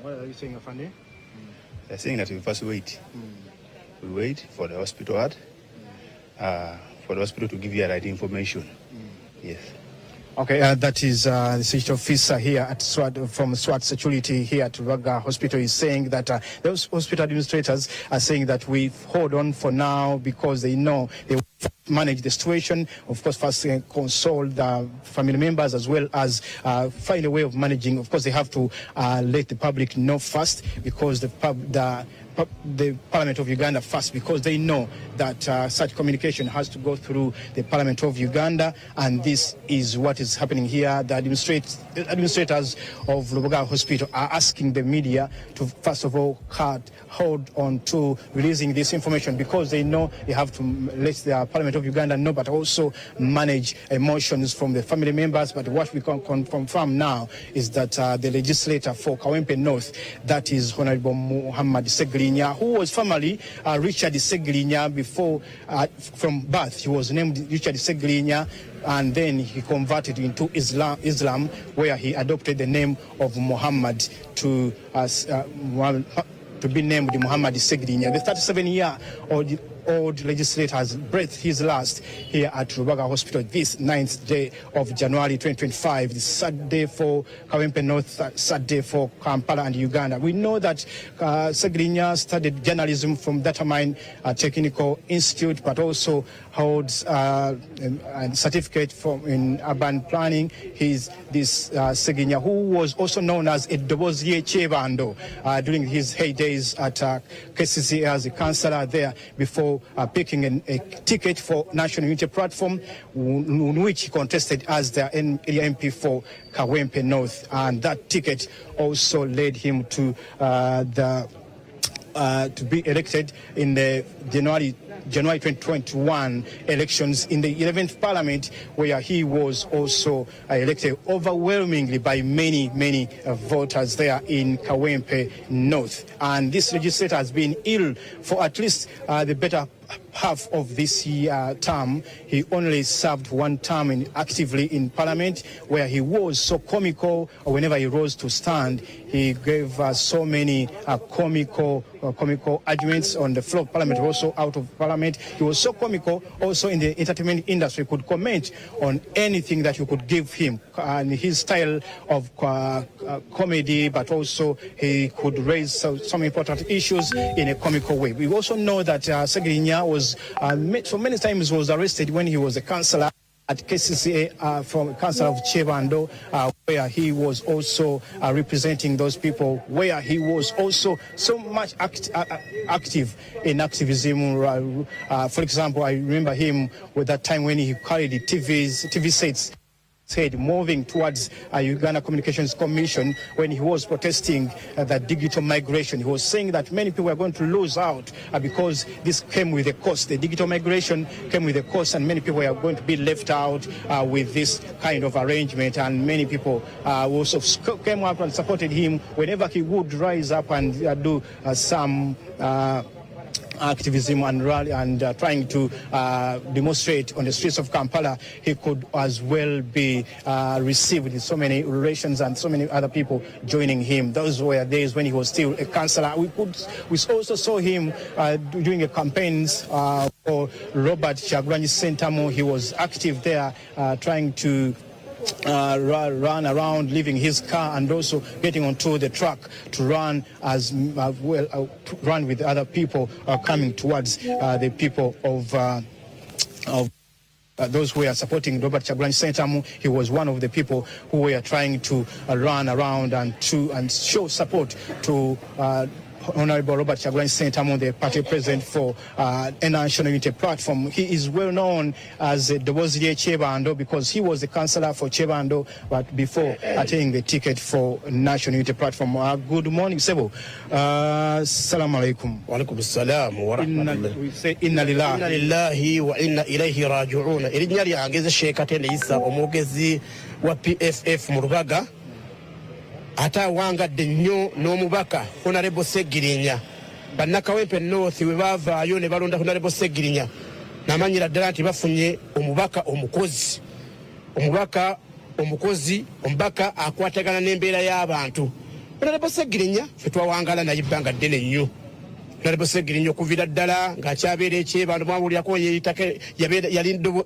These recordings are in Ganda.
What are you saying, Afande? They're saying that we first wait. We wait for the hospital for the hospital to give you the right information. Yes. Okay, that is the security officer here at SWAT from SWAT Security here at Rubaga Hospital is saying that those hospital administrators are saying that we hold on for now because they know they manage the situation. Of course, first console the family members as well as find a way of managing. Of course, they have to let the public know first because the Parliament of Uganda first, because they know that such communication has to go through the Parliament of Uganda, and this is what is happening here. The administrators of Rubaga Hospital are asking the media to first of all hold on to releasing this information because they know they have to let the Parliament of Uganda know, but also manage emotions from the family members. But what we can confirm now is that the legislator for Kawempe North, that is Honorable Muhammad Ssegirinya, who was formerly Richard Ssegirinya before, from birth he was named Richard Ssegirinya, and then he converted into Islam where he adopted the name of Muhammad to be named Muhammad Ssegirinya. The 37-year-old legislator has breathed his last here at Rubaga Hospital this 9th day of January 2025, the sad day for Kawempe North, sad day for Kampala and Uganda. We know that Ssegirinya studied journalism from Datamine Technical Institute, but also holds a certificate in urban planning. He's this Ssegirinya, who was also known as Edobozie Chebando during his heydays at KCCA as a councillor there before picking a ticket for National Unity Platform, in which he contested as the MP for Kawempe North, and that ticket also led him to be elected in the January 2021 elections in the 11th Parliament, where he was also elected overwhelmingly by many voters there in Kawempe North. And this legislator has been ill for at least the better half of this year term. He only served one term actively in Parliament, where he was so comical. Whenever he rose to stand, he gave so many comical arguments on the floor of Parliament, also out of Parliament. He was so comical. Also in the entertainment industry, could comment on anything that you could give him, and his style of comedy, but also he could raise some important issues in a comical way. We also know that Ssegirinya was so many times was arrested when he was a councillor at KCCA from Council of Chebando, where he was also representing those people, where he was also so much active in activism. For example, I remember him with that time when he carried the TV sets moving towards Uganda Communications Commission when he was protesting the digital migration. He was saying that many people are going to lose out because this came with a cost. The digital migration came with a cost, and many people are going to be left out with this kind of arrangement. And many people also came up and supported him whenever he would rise up and do some activism and rally and trying to demonstrate on the streets of Kampala. He could as well be received with so many relations and so many other people joining him. Those were days when he was still a councillor. We also saw him doing a campaigns for Robert Kyagulanyi Ssentamu. He was active there trying to run around, leaving his car and also getting onto the truck to run as well, run with other people coming towards the people of those who are supporting Robert Kyagulanyi Ssentamu. He was one of the people who were trying to run around and show support to Honorable Robert Kyagulanyi Ssentamu, the party president for a National Unity Platform. He is well known as Edobozie Chebando because he was the councillor for Chebando, but before attaining the ticket for National Unity Platform. Good morning, Sebo. Assalamu alaikum. Wa alaikum assalam wa rahmatullah. We say inna lillahi wa inna ilayhi raji'un. Irinya lyangeze Sheikh Katende Issa omwogezi wa PFF mu Rubaga. Ata wangadde nnyo n'omubaka Honorable Ssegirinya. Bannakawempe North we bavaayo ne balonda Honorable Ssegirinya n'amanyira ddala nti bafunye omubaka omukozi. Omubaka akwatagana n'embeera y'abantu. Honorable Ssegirinya ffe twawangala naye ebbanga ddene nnyo. Honorable Ssegirinya okuviira ddala ng'akyabeera ekyebando mwawulirako yali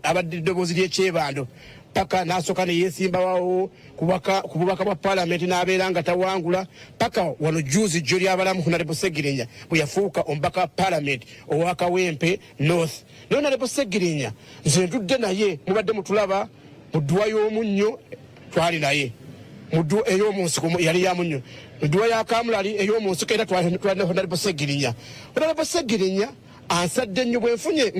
abadde eddoboozi ly'ekyebando paka n'asooka ne yeesimbawo ku bubaka bwa paalamenti n'abeera nga tawangula paka wano juuzi jjo ly'abalamu Honorable Ssegirinya bwe yafuuka omubaka wa paalamenti owa Kawempe North. Naye Honorable Ssegirinya nze ntudde naye mubadde mutulaba mu ddwa y'omunnyo twali naye mu ddwa ey'omunsiko yali ya munnyo mu ddwa ya Kamulali ey'omunsiko era twali ne Honorable Ssegirinya. Honorable Ssegirinya ansadde nnyo bwe nfunye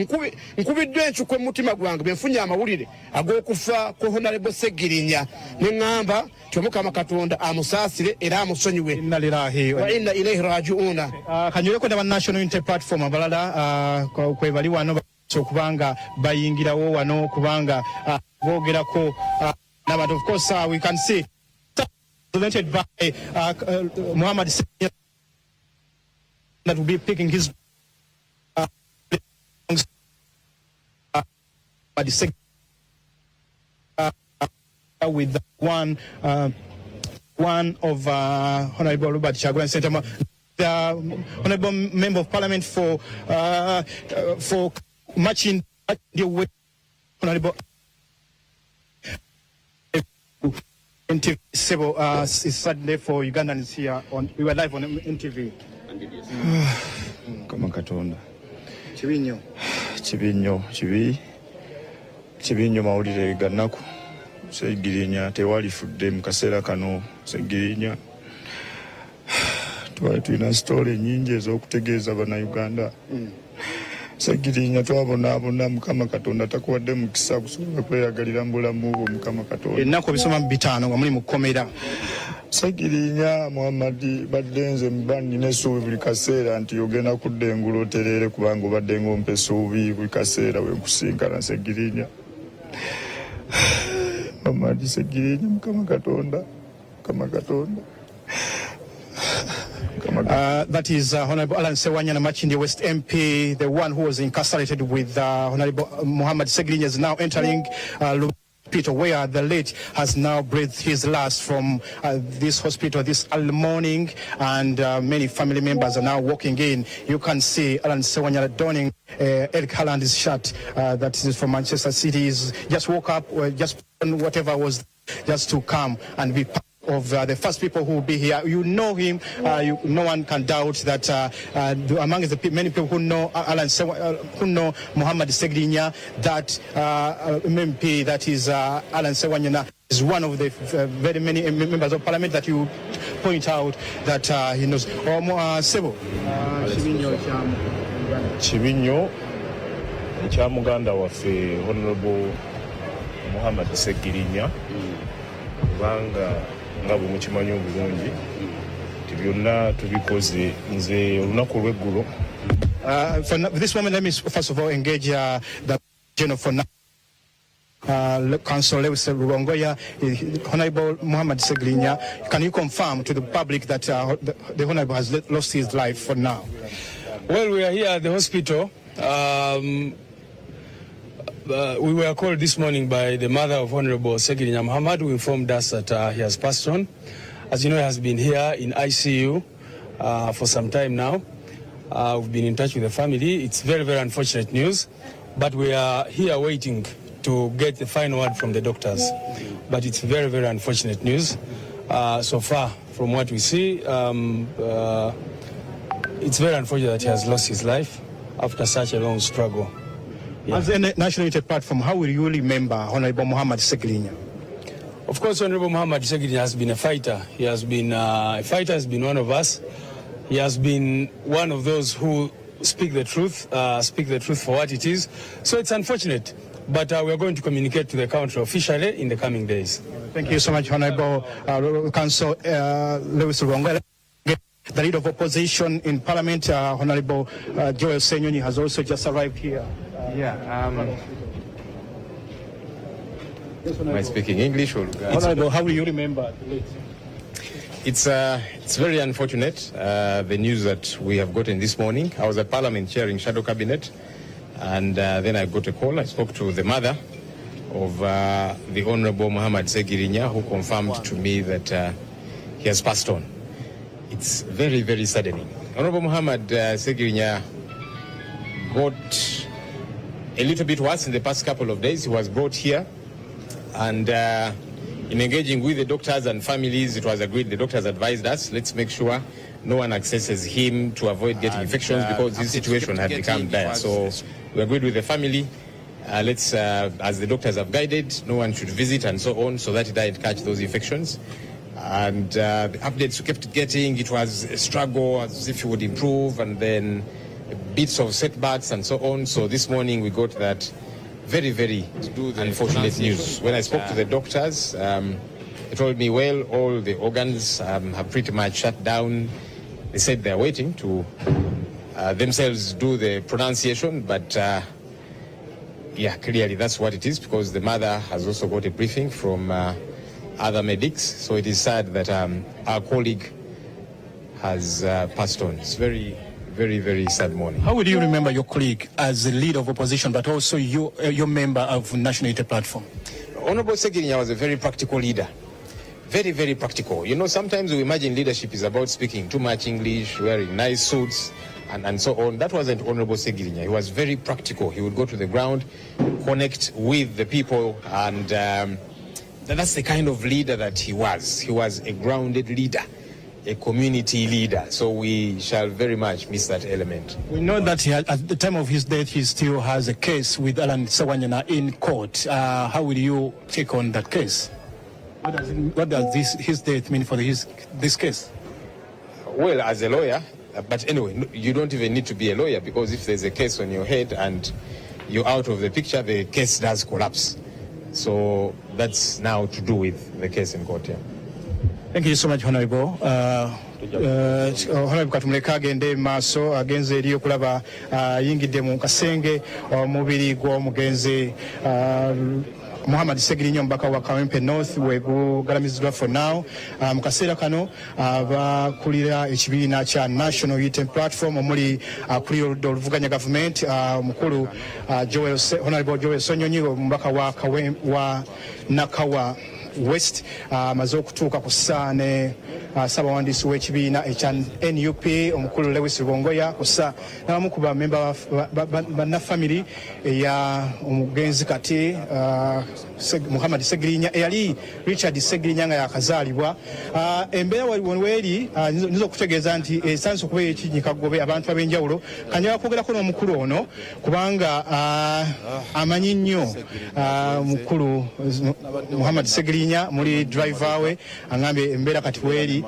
nkubiddwe encukwe mu mutima gwange bwe nfunye amawulire ag'okufa ku Honorable Ssegirinya ne ŋŋamba ti Omukama Katonda amusaasire era amusonyiwe. Inna lillahi wa inna ilaihi raji'una. Kanyoleko ne ba National Unity Platform abalala kwe bali wano okubanga bayingirawo wano kubanga boogerako n'abantu. Of course we can see presented by Muhammad Ssegirinya that will be picking his with one of Honorable Robert Kyagulanyi Ssentamu, the Honorable Member of Parliament for matching with Honorable NTV. It's Saturday for Ugandans here. We were live on NTV. Kama Katonda. Chibinyo. Kibi nnyo mawulire gannaku. Ssegirinya tewalifudde mu kaseera kano. Ssegirinya twali tulina sitoole nnyingi ez'okutegeeza bannayuganda. Ssegirinya twabonaabona Mukama Katonda takuwadde mukisa kusobola kweyagalira mu bulamu bwo Mukama Katonda. Ennaku ebisoma mu 5 nga muli mu kkomera. Ssegirinya Muhammad badde nze nnina essuubi buli kaseera nti ogenda kuddengula otereere kubanga obadde ng'ompa essuubi buli kaseera we nkusinkana Ssegirinya. Muhammad Ssegirinya Mukama Katonda. That is Honorable Alan Ssewanyana Machindi West MP, the one who was incarcerated with Honorable Muhammad Ssegirinya, is now entering hospital where the late has now breathed his last from this hospital this early morning, and many family members are now walking in. You can see Alan Ssewanyana donning Eric Haaland's shirt that is from Manchester City. He's just woke up, just whatever was, just to come and be part of the first people who will be here. You know him. No one can doubt that among the many people who know who know Muhammad Ssegirinya, that MP, that is Alan Ssewanyana, is one of the very many members of Parliament that you point out that he knows. Kibinyo ekya muganda waffe Honorable Muhammad Ssegirinya kubanga nga bwe mukimanyi obulungi ti byonna tubikoze nze olunaku olw'eggulo. For this moment, let me first of all engage the general for now. Council Lewis Rurongoya, Honorable Muhammad Ssegirinya, can you confirm to the public that the Honorable has lost his life for now? Well, we are here at the hospital. We were called this morning by the mother of Honorable Ssegirinya Muhammad, who informed us that he has passed on. As you know, he has been here in ICU for some time now. We've been in touch with the family. It's very, very unfortunate news, but we are here waiting to get the final word from the doctors. But it's very, very unfortunate news. So far, from what we see, it's very unfortunate that he has lost his life after such a long struggle. Yeah. As a National Unity Platform, how will you remember Honorable Muhammad Ssegirinya? Of course, Honorable Muhammad Ssegirinya has been a fighter. He has been a fighter, has been one of us. He has been one of those who speak the truth for what it is. So it's unfortunate, but we are going to communicate to the country officially in the coming days. Thank you so much, Honorable Council Lewis Rurongoya. The leader of opposition in Parliament, Honorable Joel Senyonyi, has also just arrived here. Am I speaking English or? Honorable, how will you remember? It's very unfortunate, the news that we have gotten this morning. I was at Parliament chairing Shadow Cabinet, and then I got a call. I spoke to the mother of the Honorable Muhammad Ssegirinya, who confirmed to me that he has passed on. it's very, very saddening. Honorable Muhammad Ssegirinya got a little bit worse in the past couple of days. He was brought here, and in engaging with the doctors and families, it was agreed, the doctors advised us, let's make sure no one accesses him to avoid getting infections, because his situation had become dire. So we agreed with the family, let's, as the doctors have guided, no one should visit and so on, so that he didn't catch those infections. And the updates we kept getting, it was a struggle as if he would improve, and then bits of setbacks and so on. So this morning we got that very, very unfortunate news. When I spoke to the doctors, they told me, well, all the organs have pretty much shut down. They said they're waiting to themselves do the pronunciation, but yeah, clearly that's what it is, because the mother has also got a briefing from other medics. So it is sad that our colleague has passed on. It's very, very sad morning. How would you remember your colleague as the leader of opposition, but also your member of National Unity Platform? Honorable Ssegirinya was a very practical leader. Very, very practical. You know, sometimes we imagine leadership is about speaking too much English, wearing nice suits, and so on. That wasn't Honorable Ssegirinya. He was very practical. He would go to the ground, connect with the people, and that's the kind of leader that he was. He was a grounded leader, a community leader. So we shall very much miss that element. We know that at the time of his death, he still has a case with Alan Ssewanyana in court. How will you take on that case? What does his death mean for this case? Well, as a lawyer, but anyway, you don't even need to be a lawyer, because if there's a case on your head and you're out of the picture, the case does collapse. So that's now to do with the case in court. Yeah. Thank you so much, Honorable. Honorable Katumuleka agende maaso agenze eri okulaba yingidde mu kasenge omubiri gw'omugenzi Muhammad Ssegirinya omubaka wa Kawempe North wegugalamiziddwa for now. Mu kaseera kano abakulira ekibiina kya National Unity Platform omuli akulira oludda oluvuganya gavumenti omukulu Honorable Joel Sonyonyi omubaka wa Nakawa West amaze okutuuka ku ssa ne ssaabawandiisi w'ekibiina ekya NUP omukulu Lewis Bongoya kussa n'abamu ku bamemba bannafamily eya omugenzi kati Muhammad Ssegirinya eyali Richard Ssegirinya nga yakazaalibwa. Embeera waliweeri nyiza okutegeeza nti esansa okuba ekinyikagobe abantu ab'enjawulo kanjala kwogerako n'omukulu ono kubanga amanyi nnyo mukulu Muhammad Ssegirinya muli driver we angambye embeera kati weeri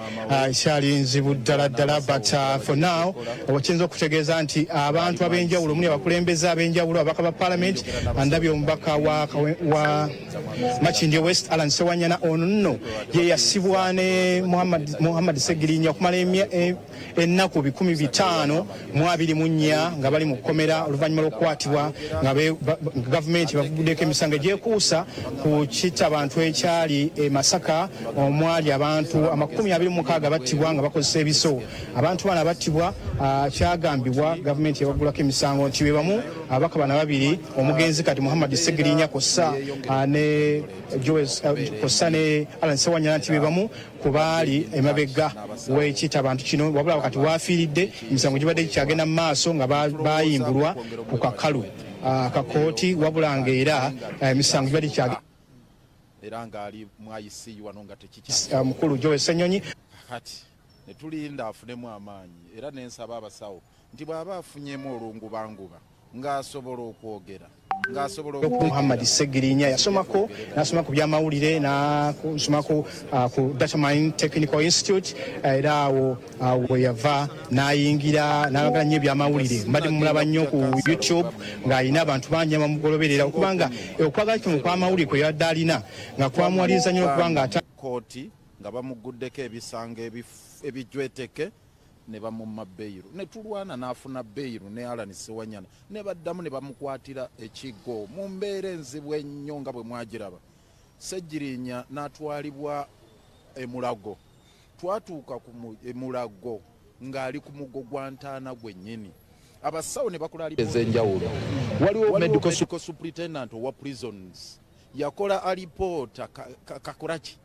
kyali nzibu ddala but for now wakiyinza okutegeeza nti abantu ab'enjawulo muli abakulembeze ab'enjawulo abaka ba parliament andabye omubaka wa Makindye West Alan Ssewanyana ono nno ye yasibwa ne Muhammad Ssegirinya okumala ennaku 524 nga bali mu kkomera oluvannyuma lw'okukwatibwa nga gavumenti bavuddeko emisango egyekuusa ku kitta abantu ekyali e Masaka omwali abantu 26 battibwa nga bakozesa ebiso. Abantu bano abattibwa kyagambibwa gavumenti yabagulako emisango nti be bamu abaka bana babiri omugenzi kati Muhammad Ssegirinya kossa ne Alan Ssewanyana nti be bamu ku baali emabega w'ekita abantu kino wabula kati waafiiridde emisango gibadde gikyagenda mu maaso nga bayimbulwa ku kakalu akakooti wabula ng'era emisango gibadde gikyagenda era ng'ali mwayisiiyi wano nga tekiki mukulu Joel Ssenyonyi kati ne tulinda afunemu amaanyi era n'ensaba abasawo nti bw'aba afunyemu olungubanguba ng'asobola okwogera Muhammad Ssegirinya yasomako n'asoma ku byamawulire n'asomako ku Data Mine Technical Institute era awo we yava n'ayingira n'ayagala nnyo ebyamawulire. Mbadde mumulaba nnyo ku YouTube ng'alina abantu bangi abamugoloberera okubanga okwagala kino kw'amawulire kwe yadde alina nga kwamuwaliriza nnyo okubanga kooti nga bamuguddeko ebisango ebijweteke ne bamumma beiru ne tulwana n'afuna beiru ne Alan Ssewanyana ne baddamu ne bamukwatira ekiggo mu mbeera enzibu ennyo nga bwe mwagiraba. Ssegirinya n'atwalibwa emulago, twatuuka ku emulago ng'ali ku mugo gwa Ntaana gwennyini. Abasawo ne bakola ez'enjawulo. Waliwo medical superintendent wa prisons yakola alipoota kakolaki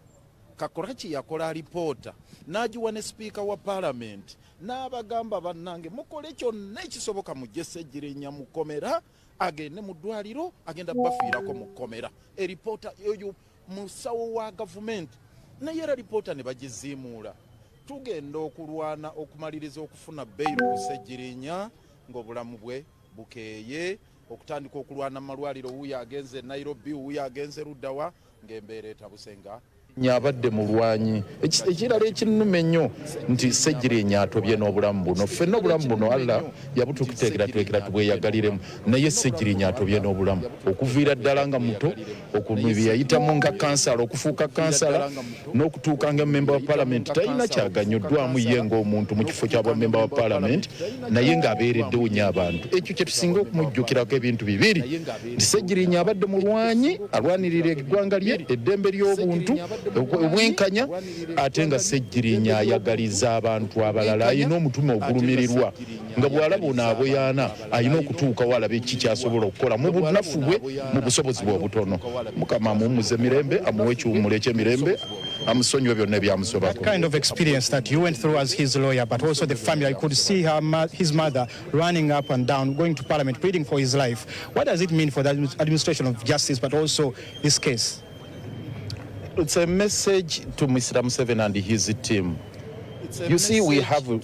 Kakoraki yakola alipoota n'agiwa ne sipiika wa paalamenti n'abagamba bannange mukole kyonna ekisoboka mujje Ssegirinya mu kkomera agende mu ddwaliro agenda bafiirako mu kkomera eripoota eyo musawo wa gavumenti naye era alipoota ne bagiziimuula tugenda okulwana okumaliriza okufuna bbeeyi ku Ssegirinya ng'obulamu bwe bukeeye okutandika okulwana mu malwaliro wuuyo agenze Nairobi wuuyo agenze Ruddawa ng'embeera etabusenga nyabadde mulwanyi ekirala ekinnume ennyo nti Ssegirinya atobye n'obulamu buno ffenna obulamu buno Allah yabutukuteekera tubweyagaliremu naye Ssegirinya atobye n'obulamu okuviira ddala nga muto okunbye yayitamu nga kansala okufuuka kansala n'okutuuka nga memba wa paalamenti talina kyaganyoddwamu ye ng'omuntu mu kifo ky'abamemba wa paalamenti naye ng'abeereddewo nnyo abantu ekyo kye tusinga okumujjukirako ebintu bibiri nti Ssegirinya abadde mulwanyi alwanirira eggwanga lye eddembe ly'obuntu obwenkanya ate nga Ssegirinya ayagaliza abantu abalala ayina omutima ogulumirirwa nga bw'alaba ono aboyaana ayina okutuukawo alabe ki kyasobola okukola mu bunafu bwe mu busobozi bwe obutono Mukama amuwummuze mirembe amuwe ekiwummulo eky'emirembe amusonyiwe byonna ebyamusobako. That kind of experience that you went through as his lawyer, but also the family, I could see his mother running up and down, going to parliament, pleading for his life. What does it mean for the administration of justice, but also this case? It's a message to Mr. Museveni and his team. You see, we have a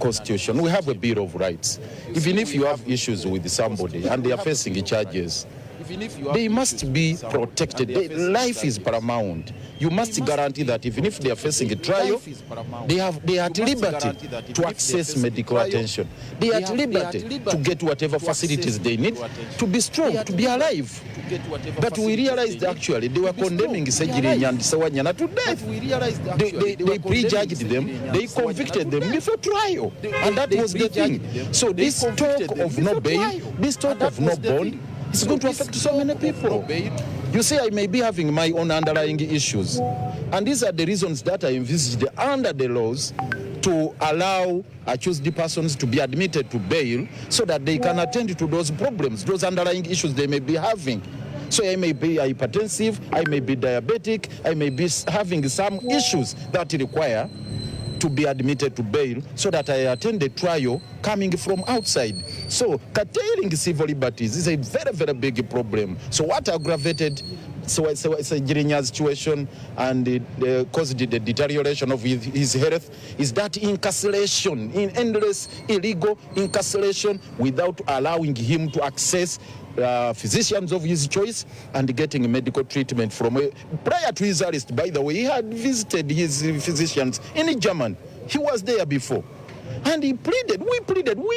constitution, we have a Bill of Rights. Even if you have issues with somebody and they are facing charges, they must be protected. Life is paramount. You must guarantee that even if they are facing a trial, they are at liberty to access medical attention. They are at liberty to get whatever facilities they need to be strong, to be alive. But we realized actually they were condemning Ssegirinya and Ssewanyana to death. They prejudged them, they convicted them before trial. And that was the thing. So this talk of no bail, this talk of no bond, it's going to affect so many people. You see, I may be having my own underlying issues. And these are the reasons that I envisaged under the laws to allow accused persons to be admitted to bail so that they can attend to those problems, those underlying issues they may be having. So I may be hypertensive, I may be diabetic, I may be having some issues that require to be admitted to bail so that I attend the trial coming from outside. So curtailing civil liberties is a very, very big problem. So what aggravated Ssegirinya's situation and caused the deterioration of his health is that incarceration, in endless illegal incarceration without allowing him to access physicians of his choice and getting medical treatment from prior to his arrest. By the way, he had visited his physicians in Germany. He was there before. And he pleaded, we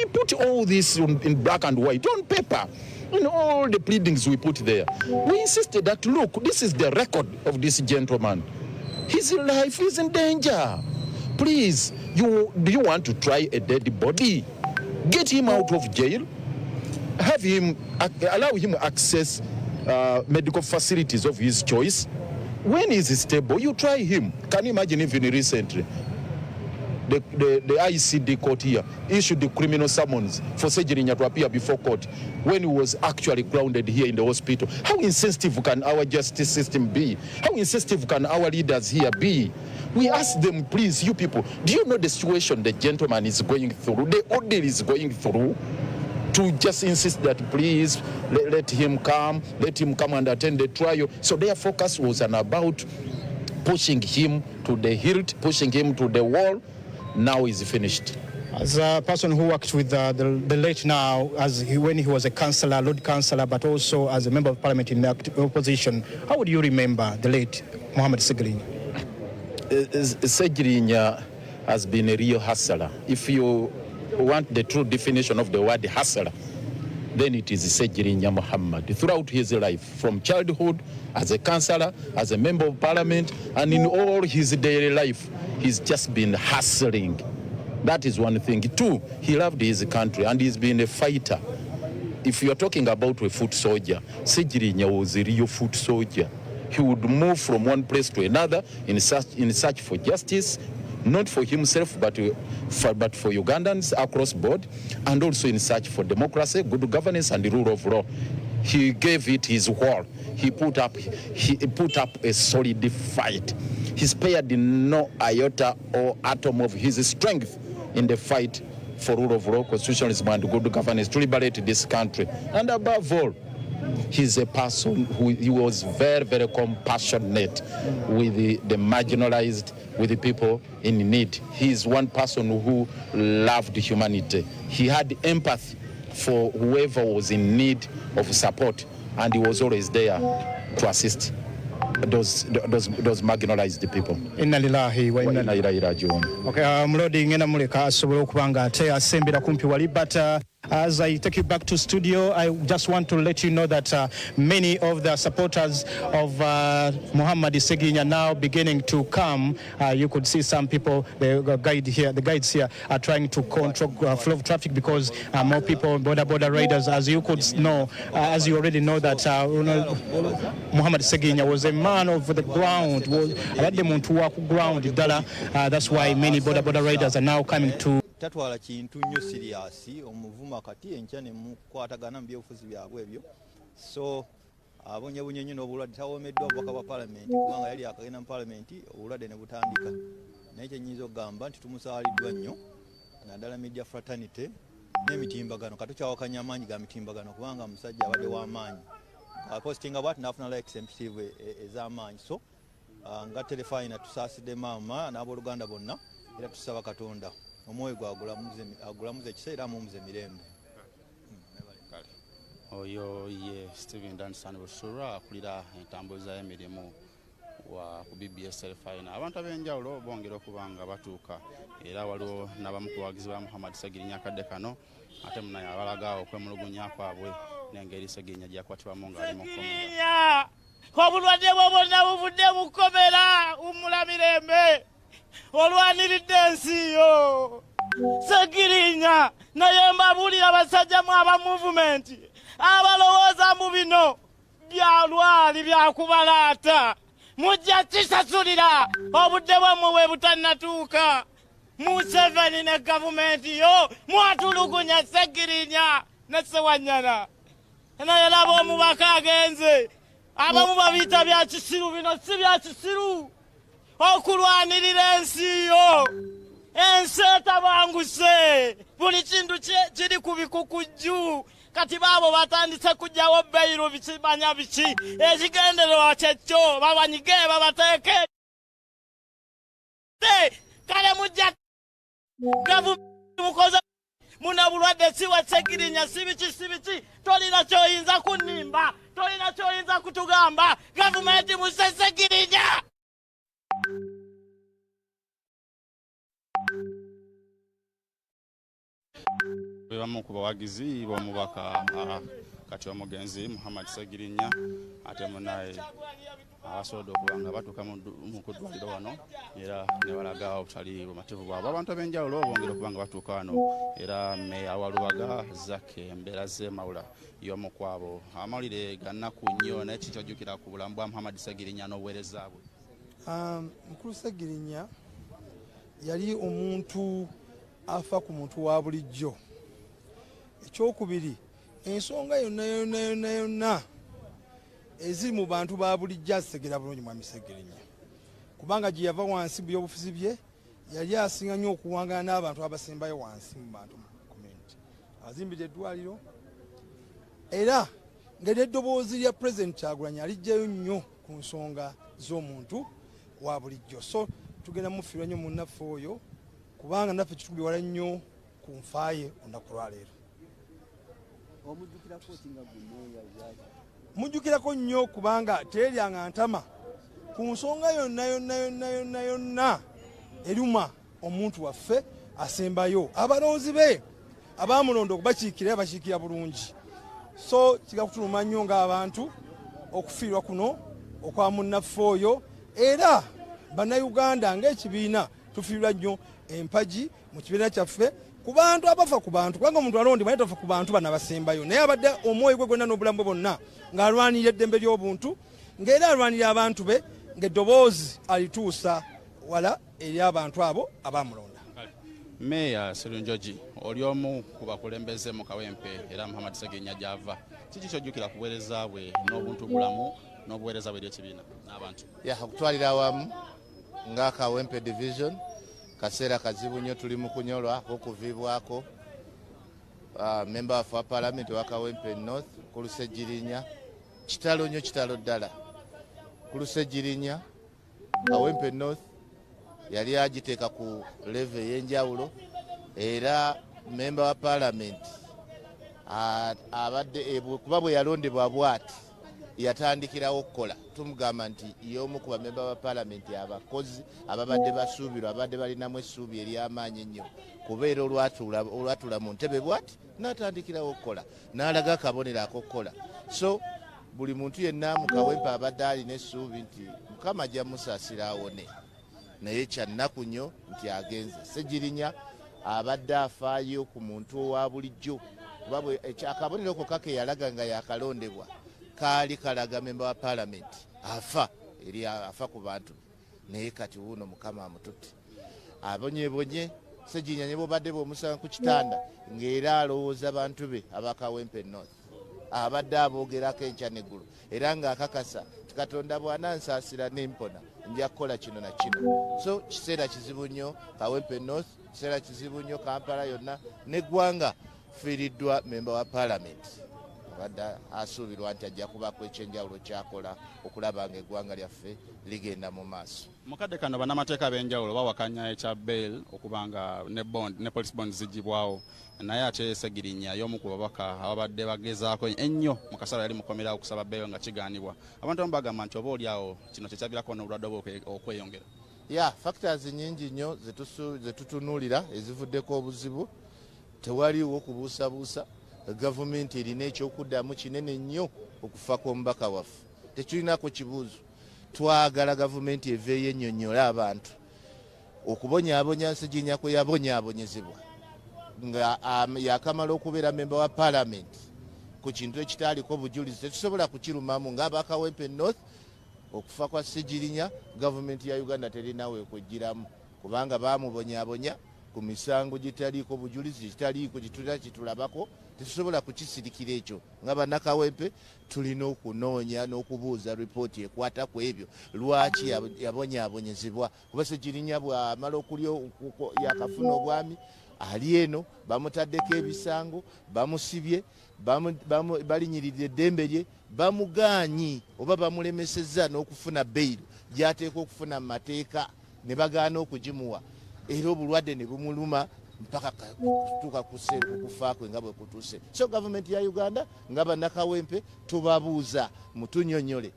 put all this in black and white on paper. In all the pleadings we put there, we insisted that, look, this is the record of this gentleman. His life is in danger. Please, do you want to try a dead body? Get him out of jail. Have him, allow him access medical facilities of his choice. When he's stable, you try him. Can you imagine even recently, the ICD court here issued the criminal summons for Ssegirinya to appear before court when he was actually grounded here in the hospital. How insensitive can our justice system be? How insensitive can our leaders here be? We ask them, please, you people, do you know the situation the gentleman is going through, the order is going through? To just insist that please let him come and attend the trial. So their focus was about pushing him to the hilt, pushing him to the wall. Now he's finished. As a person who worked with the late now, when he was a councillor, Lord Councillor, but also as a member of parliament in the opposition, how would you remember the late Muhammad Ssegirinya? Ssegirinya has been a real hustler. If you want the true definition of the word hustler, then it is Ssegirinya Muhammad. Throughout his life, from childhood, as a councillor, as a member of parliament, and in all his daily life, he's just been hustling. That is one thing. Two, he loved his country and he's been a fighter. If you are talking about a foot soldier, Ssegirinya was a real foot soldier. He would move from one place to another in search for justice, not for himself, but for Ugandans across board, and also in search for democracy, good governance, and the rule of law. He gave it his all. He put up a solid fight. he spared no iota or atom of his strength in the fight for rule of law, constitutionalism, and good governance to liberate this country. And above all, he's a person he was very, very compassionate with the marginalized, with the people in need. He is one person who loved humanity. He had empathy for whoever was in need of support, and he was always there to assist those marginalized people. Inna lillahi wa inna ilaihi rajiun. Okay, mlodi ngena muleka asobola okubanga ate asembera kumpi wali, but as I take you back to studio, I just want to let you know that many of the supporters of Muhammad Ssegirinya now beginning to come. You could see some people, the guides here are trying to control flow of traffic because more people, border raiders, as you could know, as you already know that Muhammad Ssegirinya was a man of the ground, that's why many border raiders are now coming to tatwala kintu nnyo serious omuvuma kati enkya ne mukwatagana mu byobufuzi byabwe ebyo so abonyebunye nnyo n'obulwadde tawomeddwa obubaka bwa palamenti kubanga yali akagenda mu palamenti obulwadde ne butandika naye kyenyinza okugamba nti tumusaaliddwa nnyo naddala media fraternity n'emitimbagano katukyawakanya amaanyi ga mitimbagano kubanga musajja abadde w'amaanyi apostinga bwati n'afuna likes empisive ez'amaanyi so nga telefayina tusaasidde maama n'abooluganda bonna era tusaba katonda omwoyo gwagulamuze ekiseera mumuze mirembe. Oyo ye Stephen Danson Busura akulira entambuza y'emirimu ku BBS Telefayina. Abantu ab'enjawulo bongera okubanga batuuka era waliwo n'abamu ku bawagizi ba Muhammad Ssegirinya akadde kano ate munaye abalagaawo okwemulugunya kwabwe n'engeri Ssegirinya gyakwatibwamu ng'ali mu kkomera. Obulwadde bwo bwonna buvudde mu kkomera umula mirembe olwaniridde ensi yo Ssegirinya naye mbabulira abasajja mu aba movement abalowooza mu bino byalwali byakubalaata mujja kisasulira obudde bwammwe bwe butannatuuka Museveni ne gavumenti yo mwatulugunya Ssegirinya ne Ssewanyana naye laba omubaka agenze abamu babiyita bya kisiru bino si bya kisiru okulwanirira ensi yo ensi etabanguse buli kintu kiri ku bikukujju kati baabo batandise kujjawo bbeeyiru bikimanya biki ekigendererwa kyekyo babanyige babateeke kale mujja gavumenti mukoze muna bulwadde si wa Ssegirinya si biki tolina kyoyinza kunnimba tolina kyoyinza kutugamba gavumenti musse Ssegirinya. Bamu ku bawagizi b'omubaka kati omugenzi Muhammad Ssegirinya ate munaye abasobola okubanga batuuka mu kuddwaliro wano era ne balaga obutali bumativu bwabwe. Abantu ab'enjawulo bongera okubanga batuuka wano era meya wa Lubaga Zake Mberaze Mawula y'omu kwabo. Amawulire ga nnaku nnyo naye kikyojjukira ku bulamu bwa Muhammad Ssegirinya n'obuweereza bwe. Mukulu Ssegirinya yali omuntu afa ku muntu wa bulijjo. Ekyokubiri ensonga yonna eziri mu bantu ba bulijjo asegera bulungi mwami Ssegirinya kubanga gye yava wansi by'obufuzi bye yali asinga nnyo okuwangana n'abantu abasembayo wansi mu bantu mu community. Azimbidde eddwaliro era ng'eddoboozi lya President Kyagulanyi alijjayo nnyo ku nsonga z'omuntu wa bulijjo. So tugenda mufiirwa nnyo munnaffe oyo kubanga naffe kitugibwala nnyo ku nfaaye olunaku lwaleero. Mujjukirako nnyo kubanga teeryanga ntama ku nsonga yonna eruma omuntu waffe asembayo abalonzi be abamulonda bakiikira bulungi. So kigakutuluma nnyo ng'abantu okufiirwa kuno okwa munnaffe oyo era bannayuganda ng'ekibiina tufiirwa nnyo empagi mu kibiina kyaffe ku bantu abafa ku bantu kubanga omuntu alondebwa naye tafa ku bantu bano abasembayo naye abadde omwoyo gwe gwonna n'obulamu bwe bwonna ng'alwanirira eddembe ly'obuntu ng'era alwanirira abantu be ng'eddoboozi alituusa wala eri abantu abo abamulonda. Meya Sserunjogi oli omu ku bakulembeze mu Kawempe era Muhammad Ssegirinya gy'ava kiki kyojjukira ku buweereza bwe n'obuntu bulamu n'obuweereza bwe eri ekibiina n'abantu? Okutwalira awamu nga Kawempe division kaseera kazibu nnyo tuli mu kunyolwa okuviibwako member of parliament wa Kawempe North ku Ssegirinya kitalo nnyo kitalo ddala ku Ssegirinya Kawempe North yali agiteeka ku level y'enjawulo era member wa parliament abadde kuba bwe yalondebwa bwati yatandikirawo okukola tumugamba nti y'omu ku bamemba ba palamenti abakozi ababadde basuubirwa abadde balinamu essuubi ery'amaanyi ennyo kubeera olwatula mu ntebe bwati n'atandikirawo okukola n'alaga akabonero ak'okukola so buli muntu yenna mu Kawempe abadde alina essuubi nti Mukama ajja musaasira awone naye kyannaku nnyo nti agenze Ssegirinya abadde afaayo ku muntu owa bulijjo kuba akabonero ko kake yalaga nga yakalondebwa kaali kalaga memba wa parliament afa ku bantu naye kati wuuno Mukama amututte abonyebonye Ssegirinya ne bw'obadde bw'omusanga ku kitanda ng'era alowooza bantu be aba Kawempe North abadde aboogerako enkya n'eggulu era ng'akakasa ti Katonda bw'anansaasira n'empona nja kukola kino na kino so kiseera kizibu nnyo Kawempe North kiseera kizibu nnyo Kampala yonna n'eggwanga fiiriddwa memba wa parliament abadde asuubirwa nti ajja kubaako ekyenjawulo kyakola okulaba nga eggwanga lyaffe ligenda mu maaso. Mukadde kano bannamateeka b'enjawulo bawakanya ekya bail okubanga ne police bond zigibwawo naye ate Ssegirinya y'omu ku babaka ababadde bagezaako ennyo mu kaseera yali mukomera okusaba bail nga kigaanibwa abantu abamu bagamba nti oba oliawo kino kyekyabirako n'obulwadde obwo okweyongera. Factors nyingi nnyo zetutunuulira ezivuddeko obuzibu tewaliwo kubuusabuusa gavumenti erina ekyokuddamu kinene nnyo okufa kw'omubaka waffe tekirinako kibuuzo twagala gavumenti eveeyo ennyonnyola abantu okubonyaabonya Ssegirinya kwe yabonyaabonyezebwa nga yakamala okubeera memba wa parliament ku kintu ekitaaliko bujulizi tetusobola kukirumamu ng'aba Kawempe North okufa kwa Ssegirinya gavumenti ya Uganda terinawe kwejjiramu kubanga baamubonyaabonya ku misango gitaliiko bujulizi kitaliiko kitulabako tetusobola kukisirikira ekyo nga bannakawempe tulina okunoonya n'okubuuza ripooti ekwata ku ebyo lwaki yabonyaabonyezebwa kuba Ssegirinya bw'amala okulya yakafuna obwami ali eno bamutaddeko ebisango bamusibye balinyiridde eddembe lye bamugaanyi oba bamulemesezza n'okufuna beyiro gy'ateeka okufuna mu mateeka ne bagaana okugimuwa era obulwadde ne bumuluma mpaka kutuuka kufa kwe nga bwe kutuuse. So gavumenti ya Uganda nga bannakawempe tubabuuza mutunnyonnyole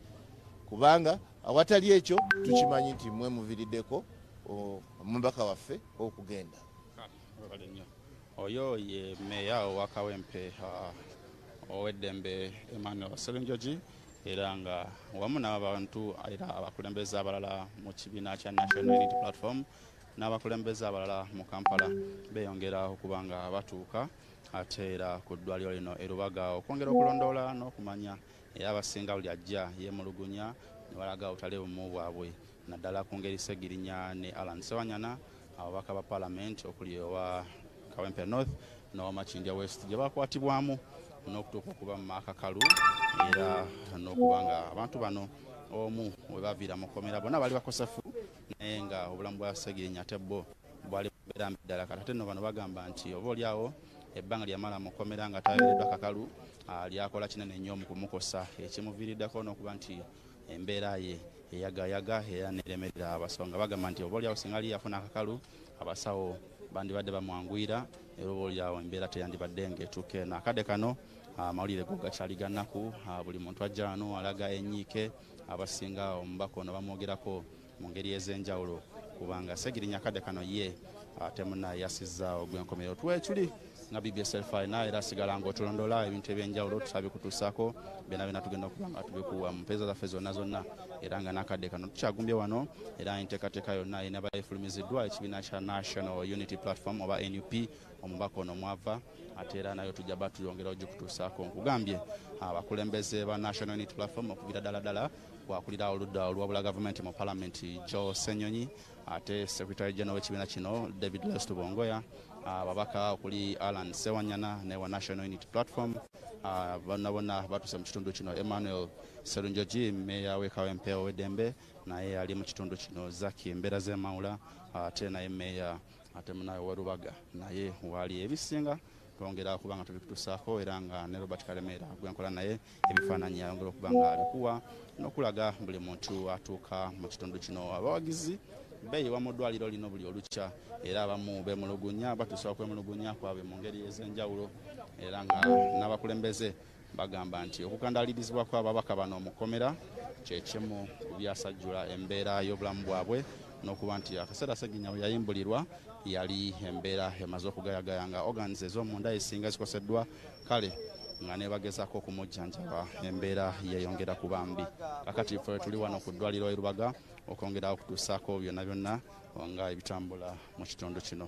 kubanga awatali ekyo tukimanyi nti mmwe muviriddeko omubaka waffe okugenda. Oyo ye meya owa Kawempe ow'eddembe Emmanuel Selenjogi era nga wamu n'abantu era abakulembeze abalala mu kibiina kya National Unity Platform n'abakulembeze abalala mu Kampala beeyongera okuba nga batuuka ate era ku ddwaliro lino erubaga okwongera okulondoola n'okumanya era abasinga buli ajja yeemulugunya ne balaga obutale bumu bwabwe naddala ku ngeri Ssegirinya ne Alan Sewanyana ababaka ba palamenti okuli owa Kawempe North n'owa Makindya West gye bakwatibwamu n'okutuuka okuba mu maakakalu era n'okuba nga abantu bano omu we baviira mu kkomera bonna bali bakosefu naye nga obulamu bwa Ssegirinya ate bo bwali bubeera ddala kati ate nno bano bagamba nti oba oliawo ebbanga lyamala mu kkomera nga tabeereddwa kakalu lyakola kinene nnyo mu kumukosa ekimuviiriddeko n'okuba nti embeera ye eyagayaga era neremerera abasawo nga bagamba nti oba oliawo singa yafuna akakalu abasawo bandibadde bamwanguyira era oba oliawo embeera teyandibadde ng'etuuka eno akadde kano amawulire go gakyali gannaku buli muntu ajja wano alaga enyiike abasinga omubaka ono bamwogerako mu ngeri ez'enjawulo kubanga Ssegirinya akadde kano ye ate muna yasizza ogw'enkomerero twekuli nga BBSL na era sigala ng'otulondola ebintu eby'enjawulo tusaabikutuusaako byonna tugenda okuba nga tubikuwa mu mpeeza zaffe zonna era nga n'akadde kano tukyagumbye wano era enteekateeka yonna erina bayefulumiziddwa ekibiina kya National Unity Platform oba NUP omubaka ono mwava ate era nayo tujja batuyongera ogikutuusaako nkugambye abakulembeze ba National Unity Platform okugira ddala wakulira oludda olwabula gavumenti mu palamenti Joe Ssenyonyi ate Secretary General w'ekibiina kino David Lestu Bongoya ababaka okuli Alan Sewanyana ne wa National Unity Platform bonna batuse mu kitundu kino. Emmanuel Serunjoji meya w'Ekawempe ow'eddembe naye ali mu kitundu kino. Zaki embeera z'emawula ate naye meya ate munayo Warubaga naye wali ebisinga twongera okuba nga tubikutusaako era nga ne Robert Kalemera gwenkola naye ebifaananyi ayongera okuba nga abikuwa n'okulaga buli muntu atuuka mu kitundu kino. Abawagizi beeyiwa mu ddwaliro lino buli olukya era abamu beemulugunya batuusa okwemulugunya kwabwe mu ngeri ez'enjawulo era nga n'abakulembeze bagamba nti okukandalirizibwa kw'ababaka bano mu kkomera kye kimu ku byasajjula embeera y'obulamu bwabwe n'okuba nti akaseera Ssegirinya we yayimbulirwa yali embeera emaze okugayagaya nga organs ez'omunda esinga zikoseddwa kale nga ne bagezaako okumujjanjaba embeera yeyongera kuba mbi. Kakati ffe tuli wano ku ddwaliro e Rubaga okwongera okutuusaako byonna byonna nga ebitambula mu kitundu kino.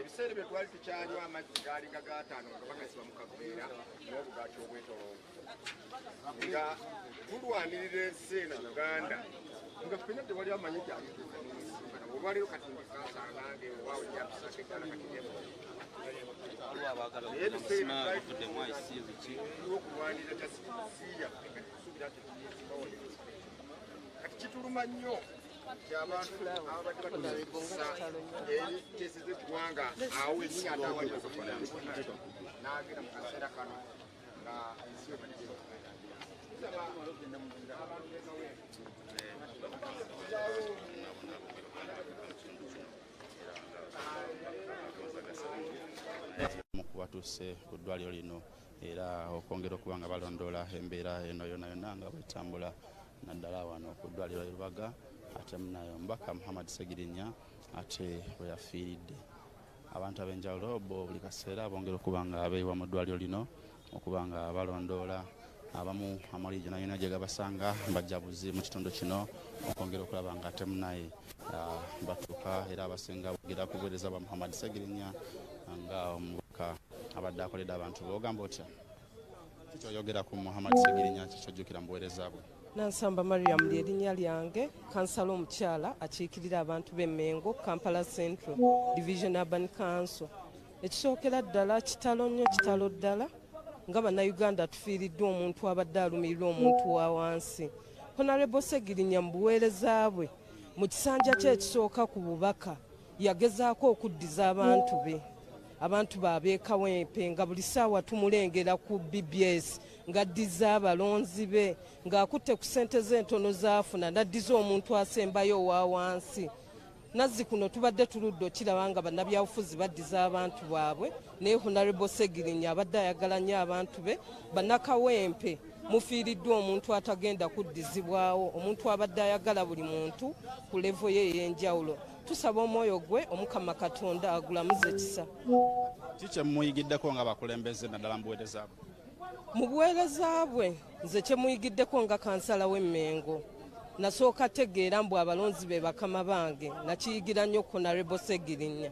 ebiseera bye twali tukyaliwo amazzi galinga gataano nga bagasibwa mu kaveera n'obugaati obwetoloovu nga tulwanirira ensi eno Uganda nga ffenna tewali amanyi gyalituuka olwaliro kati ndikasangange waawe lyatusaka eggana kati okulwanirira tasiya tusuubira tetuyizibawo kati kituluma nnyo abantu ababadde batusa eri kesi z'eggwanga awo ennyini ate awali n'agenda mu kaseera kano nga ensi batuuse ku ddwaliro lino era okwongera okuba nga balondoola embeera eno yonna yonna nga bwetambula naddala wano ku ddwaliro e Rubaga ate munayo Mbaka Muhammad Ssegirinya ate bwe yafiiridde. Abantu ab'enjawulo bo buli kaseera bongera okuba nga abeeyiwa mu ddwaliro lino okuba nga balondoola abamu amawulire gonna yonna gye gabasanga bajjabuzi mu kitundu kino okwongera okulaba nga ate munaye batuuka era abasinga bogera ku buweereza bwa Muhammad Ssegirinya nga omubaka abadde akoledde abantu b'ogamba otya kikyoyogera ku Muhammad Ssegirinya kikyojjukira mu buweereza bwe? Nansamba Mariam ly'erinnya lyange, kansala omukyala akiikirira abantu b'Emmengo, Kampala Central Division Urban Council. Ekisookera ddala kitalo nnyo, kitalo ddala nga bannayuganda tufiiriddwa omuntu abadde alumirira omuntu wa wansi. Honorable Ssegirinya mu buweereza bwe mu kisanja kye ekisooka ku bubaka yagezaako okuddiza abantu be. abantu babeekawempe nga buli ssaawa tumulengera ku BBS ng'addiza abalonzi be ng'akutte ku ssente ze entono zaafuna n'addiza omuntu asembayo owa wansi. Nazzi kuno tubadde tuludde okiraba nga bannabyabufuzi baddiza abantu baabwe naye Honorable Ssegirinya abadde ayagala nnyo abantu be. Bannakawempe mufiiriddwa omuntu atagenda kuddizibwawo, omuntu abadde ayagala buli muntu ku levo ye ey'enjawulo. Tusaba omwoyo gwe Omukama Katonda agulamuze kisa. Kiki muyigiddeko nga bakulembeze naddala mu buweereza bwe? Mu buweereza bwe nze kye muyigiddeko nga kansala w'Emmengo nasooka tegeera mbu abalonzi be bakama bange nakiyigira nnyo Honorable Ssegirinya.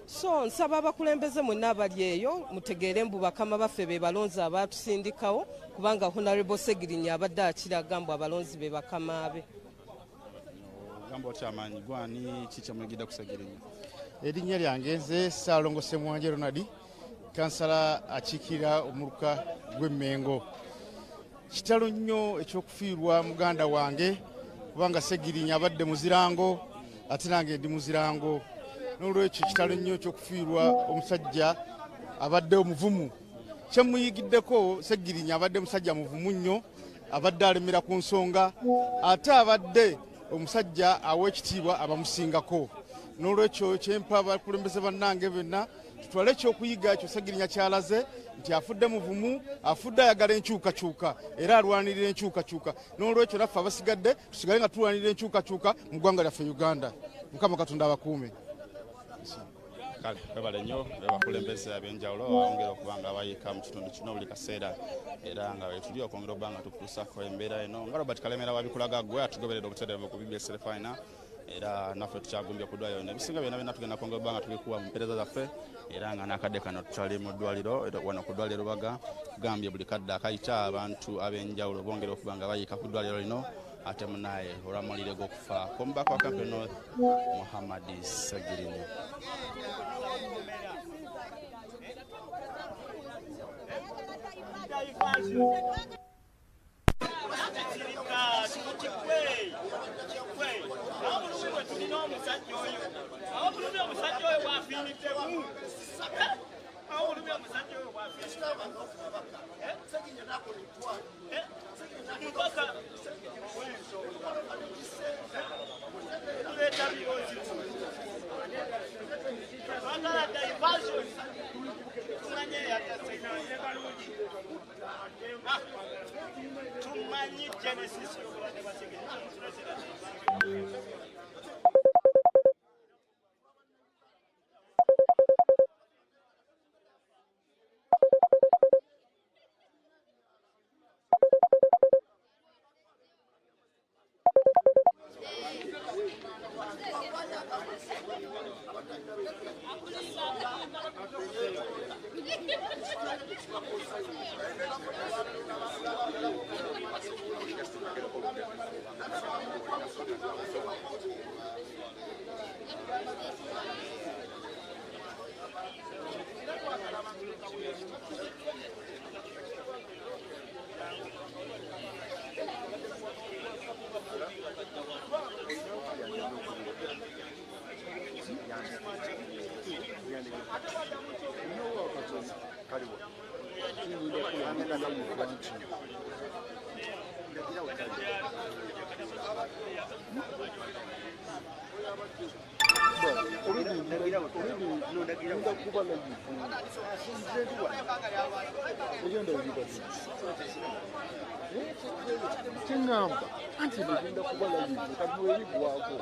So nsaba abakulembeze mwenna abali eyo mutegeere mbu bakama baffe be balonzi abaatusindikawo kubanga Honorable Ssegirinya abadde akiraga mbu abalonzi be bakama be. Gamba otya amaanyi gwani kiki muyigidde ku Ssegirinya? Erinnya lyange nze Ssaalongo Ssemwanje Ronald, kansala akiikirira omuluka gw'Emmengo. Kitalo nnyo ekyokufiirwa muganda wange kubanga Ssegirinya abadde muzirango ate nange ndi muzirango. N'olwekyo kitalo nnyo ekyokufiirwa omusajja abadde omuvumu. Kye muyigiddeko Ssegirinya abadde musajja muvumu nnyo, abadde alemera ku nsonga ate abadde omusajja aw'ekitiibwa abamusingako. N'olwekyo kyempa abakulembeze bannange bonna tutwale ekyokuyiga ekyo Ssegirinya kyalaze nti afudde muvumu, afudde ayagala enkyukakyuka era alwanirira enkyukakyuka. N'olwekyo naffe abasigadde tusigale nga tulwanirira enkyukakyuka mu ggwanga lyaffe Uganda. Mukama Katonda abakuume. Kale webale nnyo bakulembeze ab'enjawulo abongera okuba nga bayiika mu kitundu kino buli kaseera era nga wetuli okwongera okuba nga tukutuusako embeera eno nga Robert Kalemera wabikulaga gwe atugoberedde obutereevu ku BBS Refiner era naffe tukyagumbye ku ddwaliro ebisinga byonna byonna tugenda kwongera okuba nga tubikuwa mu mpeereza zaffe era nga n'akadde kano tukyali mu ddwaliro wano ku ddwaliro Lubaga tugambye buli kadde akayita abantu ab'enjawulo bongera okuba nga bayiika ku ddwaliro lino ate munaye olw'amalire g'okufa kw'omubaka wa Cape North Muhammad Ssegirinya. Kingamba anti bagenda kubala yivu kati werigwako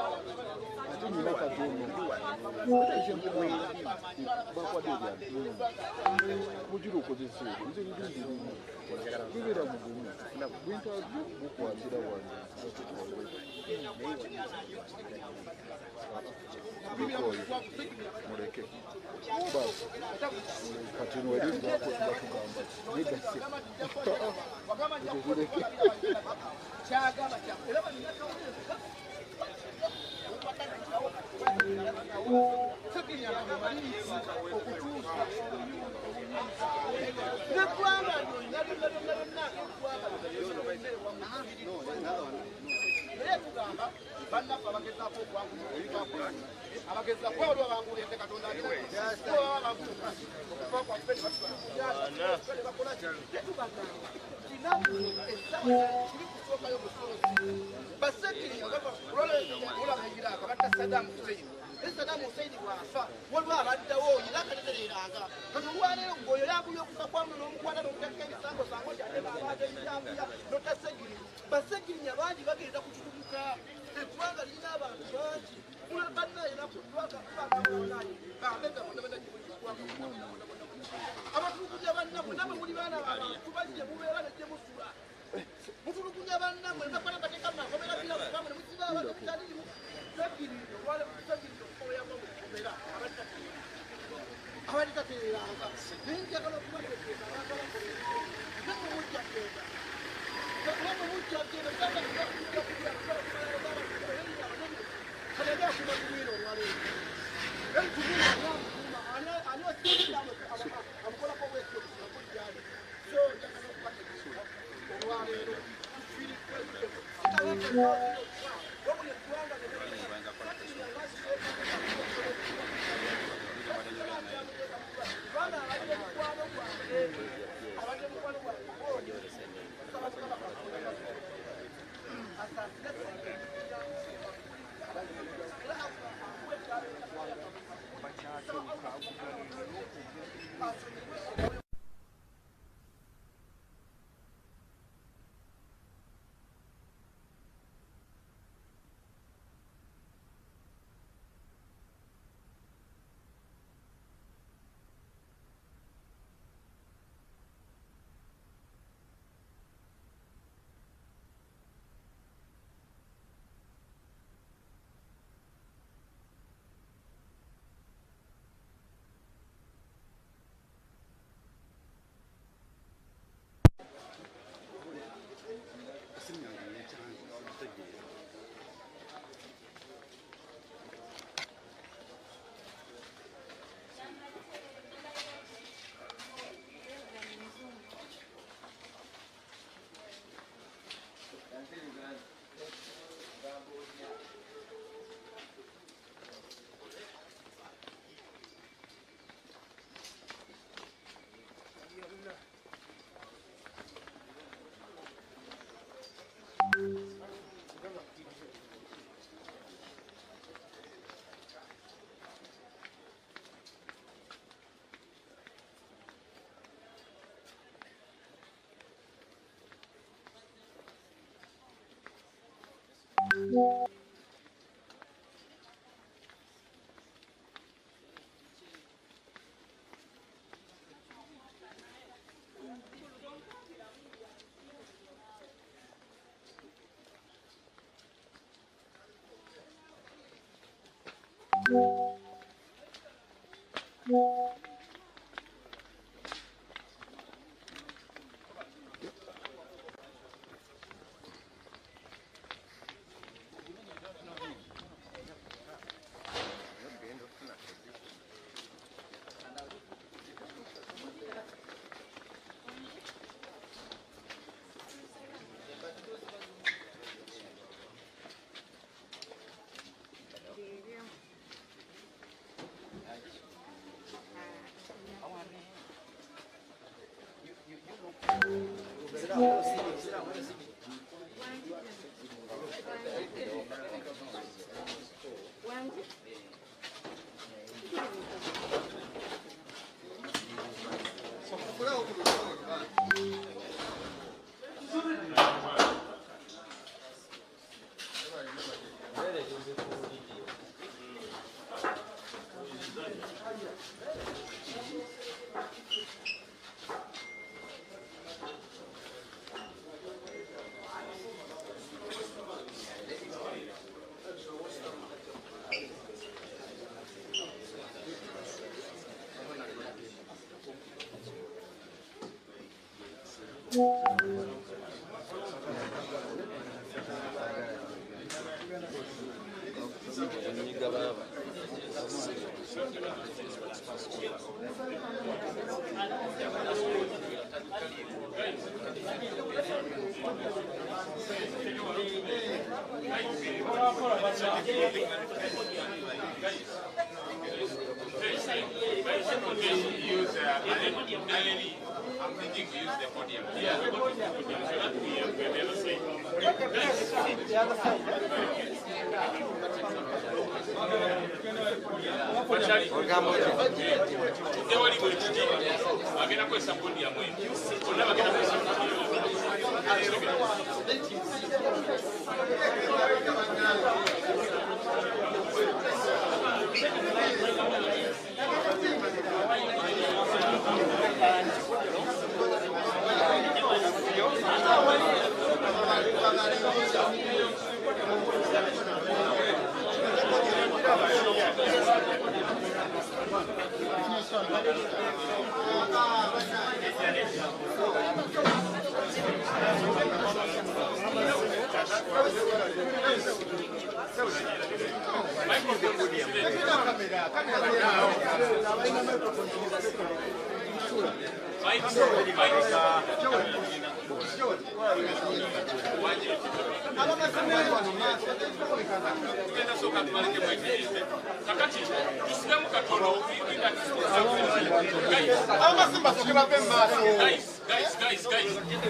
ate nina katono bakwadde mujira okozesa ebyo nze ndindimu bibera mugumu bwintavyo bukwatira wange muleke basi kati werigwako tubatugamba negase Bannaffe abagezaako okwanguya abageza kwa wali wabangulira te katonda alina kwa wabangulira okufa kwa fedi bakola tetubaga kinamu esawa kiri kusooka yo musozi Ssegirinya olabingira akabatta Saddam Hussein Saddam Hussein bwafa waliwo abaddawo yirakalitereranga kati olwaleero ng'oyo yabuye okufa kwamu n'omukwata n'omuteeka ebisango sango kyate baabaate ebijambuya nota Ssegirinya Ssegirinya bangi bagenda kututumuka eggwanga lirina abantu bangi bannaye abatulugunya bannamwe namwe muli baana abantu bajje mubeera nejje musula mutulugunya bannamwe nakola bateeka makomera bila kubamwe nemusiba abantu bitaliimu Ssegirinya olwale Ssegirinya okukoyamu mukomera abatateereranga naye njagala okubategeeza namwe mujja genda namwe mujja genda Guys. I'm thinking we use the podium. Yeah, we go to the podium so that we have the other side. The other side.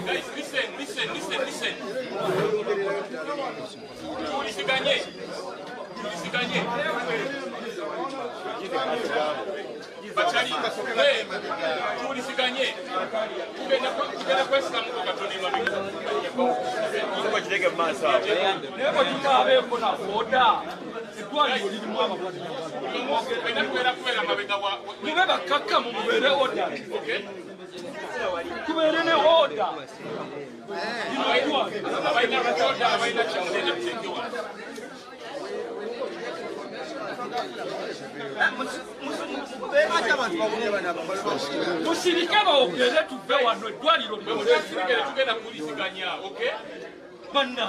Guys, listen. Musirike baogere tuve wano eddwaliro tugenda kulisiganya, okay? Banna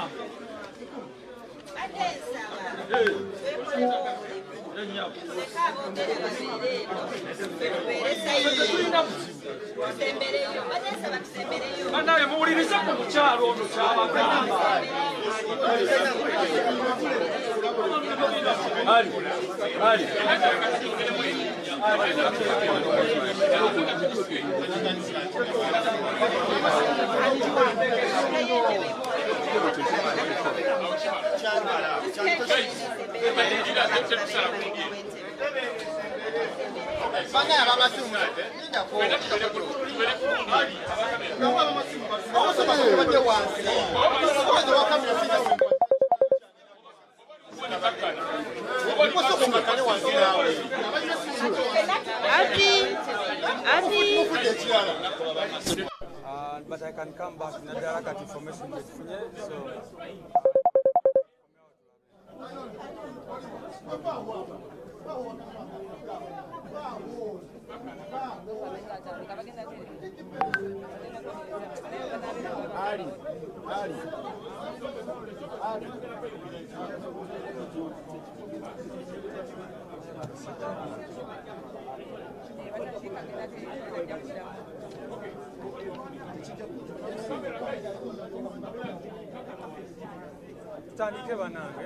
banaye muwulirize ku mukyalo ono kyabagamba. But I can come back in direct information with so Tandike banange.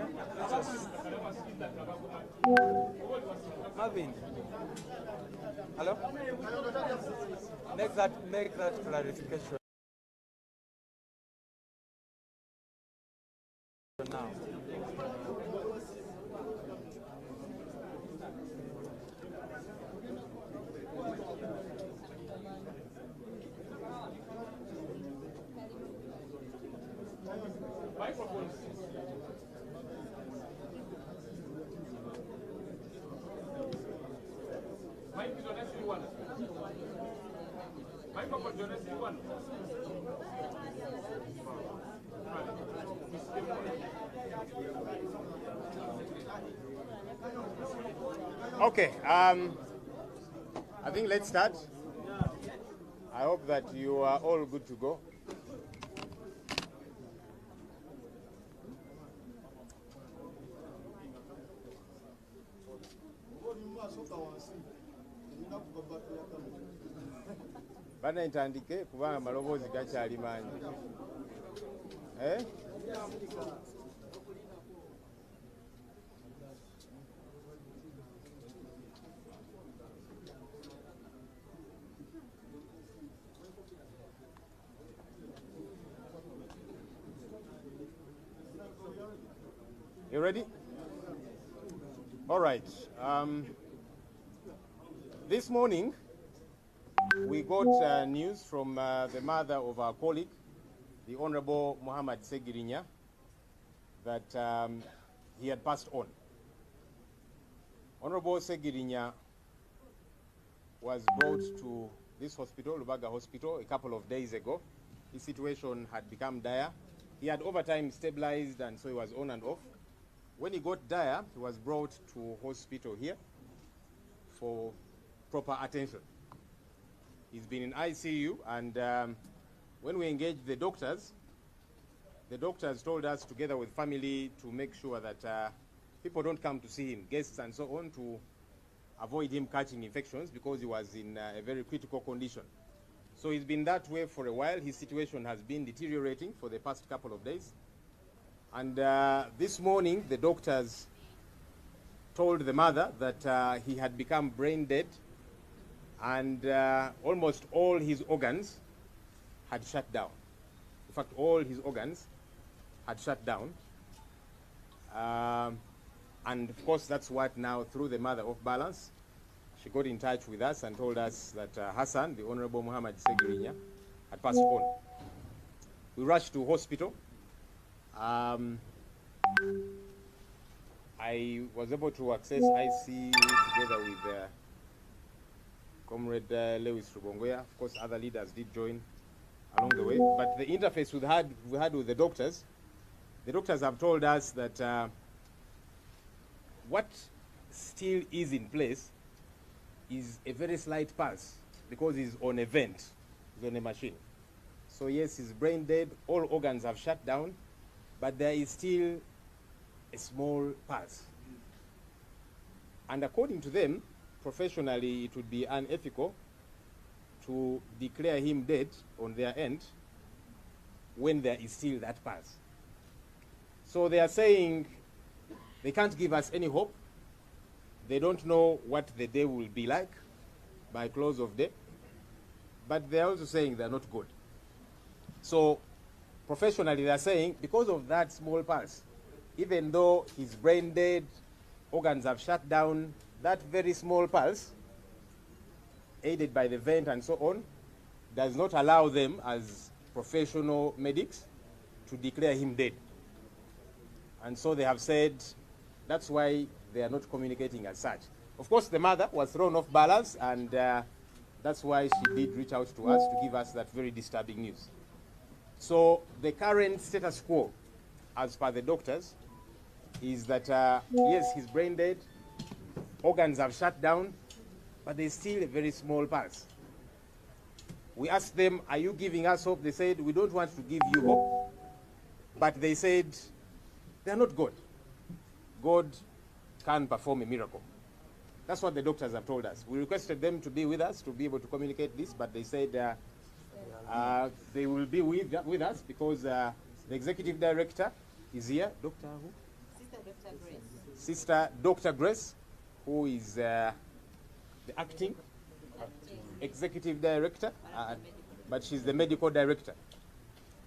Marvin. Hello? Make that clarification now. Okay, I think let's start. I hope that you are all good to go. Bana intandike kubanga maloboozi gakyali manyi. you ready? All right. This morning, we got news from the mother of our colleague, the Honorable Muhammad Ssegirinya, that he had passed on. Honorable Ssegirinya was brought to this hospital, Lubaga Hospital, a couple of days ago. His situation had become dire. He had over time stabilized, and so he was on and off. When he got dire, he was brought to hospital here for proper attention. He's been in ICU, and when we engaged the doctors told us, together with family, to make sure that people don't come to see him, guests and so on, to avoid him catching infections because he was in a very critical condition. So he's been that way for a while. His situation has been deteriorating for the past couple of days. And this morning, the doctors told the mother that he had become brain dead, and almost all his organs had shut down. In fact, all his organs had shut down. And of course, that's what now, through the mother of balance, she got in touch with us and told us that Hassan, the Honorable Muhammad Ssegirinya, had passed on. We rushed to hospital. I was able to access ICU together with Comrade Lewis Rubongoya. Of course, other leaders did join along the way. But the interface we had with the doctors have told us that what still is in place is a very slight pulse because he's on a vent, he's on a machine. So yes, he's brain dead, all organs have shut down, but there is still a small pulse. And according to them, professionally, it would be unethical to declare him dead on their end when there is still that pulse. So they are saying they can't give us any hope. They don't know what the day will be like by close of day, but they're also saying they're not good. So professionally, they're saying because of that small pulse, even though he's brain dead, organs have shut down, that very small pulse, aided by the vent and so on, does not allow them as professional medics to declare him dead. And so they have said that's why they are not communicating as such. Of course, the mother was thrown off balance, and that's why she did reach out to us to give us that very disturbing news. So the current status quo, as per the doctors, is that yes, he's brain dead, organs have shut down, but there's still a very small pulse. We asked them, are you giving us hope? They said, we don't want to give you hope, but they said they're not God. God can perform a miracle. That's what the doctors have told us. We requested them to be with us to be able to communicate this, but they said they will be with us because the executive director is here, Dr. who? Sister Dr. Grace, who is the acting executive director, but she's the medical director.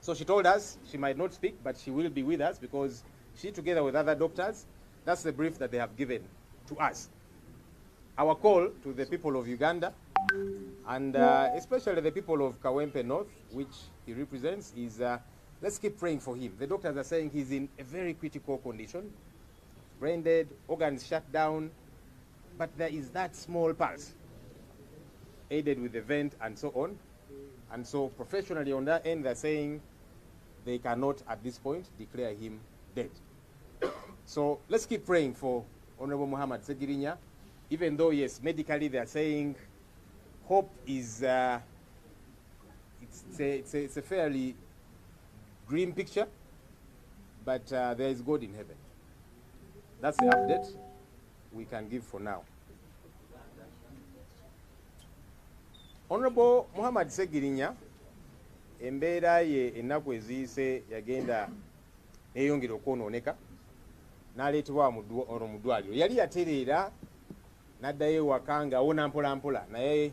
So she told us she might not speak, but she will be with us because she, together with other doctors, that's the brief that they have given to us. Our call to the people of Uganda, and especially the people of Kawempe North, which he represents, is let's keep praying for him. The doctors are saying he's in a very critical condition, brain dead, organs shut down, but there is that small pulse, aided with the vent and so on. And so professionally on that end, they're saying they cannot at this point declare him dead. So let's keep praying for Honorable Muhammad Ssegirinya, even though, yes, medically they're saying hope is, it's a fairly grim picture, but there is God in heaven. That's the update we can give for now. Honorable Muhammad Ssegirinya, embeera ye ennaku eziyise yagenda eyongera okwonooneka n'aleetebwa mu ddwaliro. Yali yatereera n'addayo ewaka ng'awona mpola mpola, naye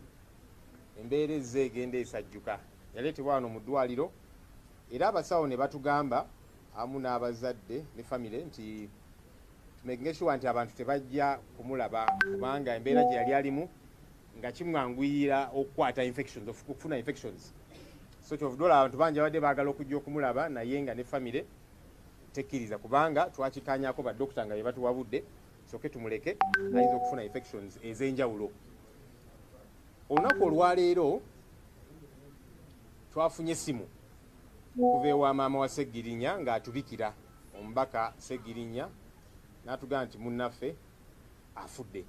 embeera ezze egenda esajjuka. Yaleetebwa wano mu ddwaliro, era abasawo ne batugamba amu n'abazadde ne famire nti tumaking sure nti abantu tebajja kumulaba kubanga embeera gye yali alimu nga kimwanguyira okukwata infections okufuna infections. So kyovudola abantu bangi abadde baagala okujja okumulaba naye nga ne famire tekkiriza kubanga twakikanyako baddokita nga bebatuwabudde soke tumuleke ayinza okufuna infections ez'enjawulo. Olunaku olwaleero twafunye essimu okuva ewa maama wa Ssegirinya ng'atubikira omubaka Ssegirinya n'atugamba nti munnaffe afudde.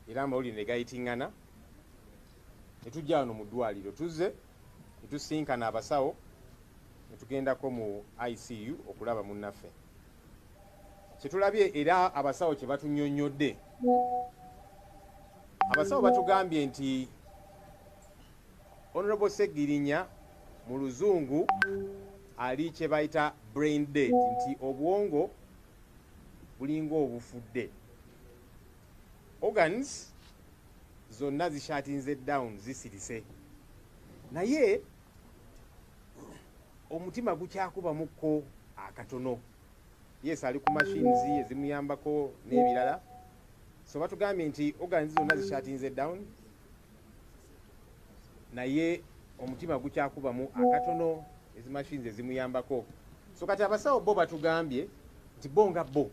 Era amawulire ne gayitingana ne tujja wano mu ddwaliro tuzze ne tusinkana abasawo ne tugendako mu ICU okulaba munnaffe. Kyetulabye era abasawo kye batunnyonnyodde, abasawo batugambye nti Honorable Ssegirinya mu luzungu ali kye bayita brain dead, nti obwongo bulinga obufudde. Organs zonna zishatinze down zisirise, naye omutima gukyakubamukko akatono. Yes, ali ku machines ezimuyambako n'ebirala. So batugambye nti organs zonna zishatinze down naye omutima gukyakubamu akatono, ezi machines ezimuyambako. So kati abasawo bo batugambye nti bo nga bo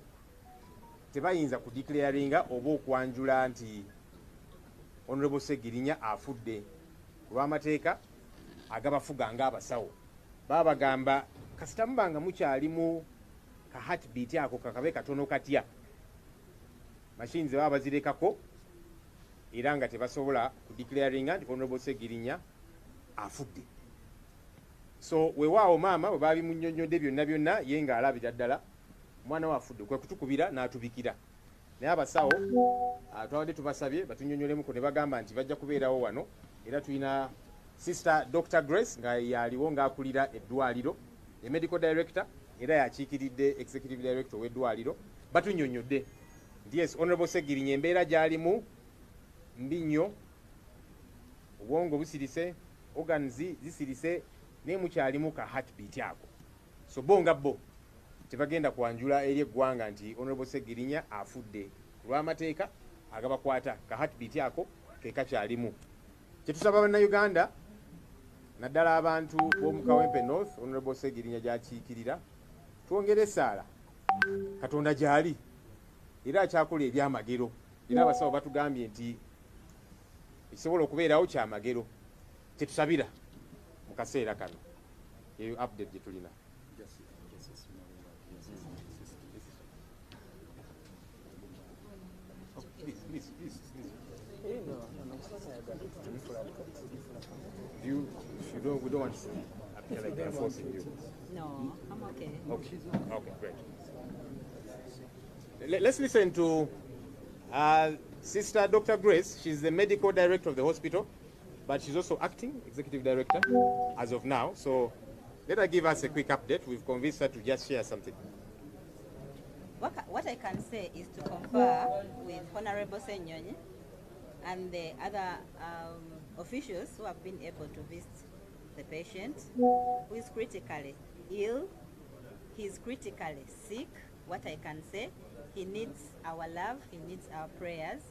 tebayinza kudeclaringa oba okwanjula nti Honorable Ssegirinya afudde olw'amateeka agabafuga ng'abasawo. Babagamba kasita mubanga mukyalimu ka heartbeat ako kakabe katono katya, machines baba bazirekako era nga tebasobola kudeclaringa nti Honorable Ssegirinya afudde. So weewaawo maama bwe babimunnyonnyodde byonna byonna ye ng'alabira ddala omwana we afudde, kwe kutukubira n'atubikira. Naye abasawo twabadde tubasabye batunnyonnyolemuko ne bagamba nti bajja kubeerawo wano, era tulina Sister Dr. Grace nga yaliwo ng'akulira eddwaliro, ye medical director era yakiikiridde executive director w'eddwaliro. Batunnyonnyodde nti yes, Honorable Ssegirinya embeera gy'alimu mbi nnyo, obwongo busirise, organs zisirise, naye mukyalimu ka heartbeat ako. So bo nga bo tebagenda kwanjula eri eggwanga nti Honorable Ssegirinya afudde olw'amateeka agabakwata, ka heartbeat ako ke kakyalimu. Kyetusaba bannayuganda naddala abantu b'omu Kawempe North, Honorable Ssegirinya gy'akiikirira, twongere essaala Katonda gy'ali era akyakola ebyamagero, era abasawo batugambye nti ekisobola okubeerawo kyamagero. Kyetusabira mu kaseera kano eyo update gye tulina. Please. We don't want to appear like they're forcing you. No, I'm okay. Okay, great. Let's listen to Sister Dr. Grace. She's the medical director of the hospital, but she's also acting executive director as of now. So let her give us a quick update. We've convinced her to just share something. What I can say is to confer with Honorable Ssegirinya and the other officials who have been able to visit the patient who is critically ill. He is critically sick. What I can say, he needs our love, he needs our prayers,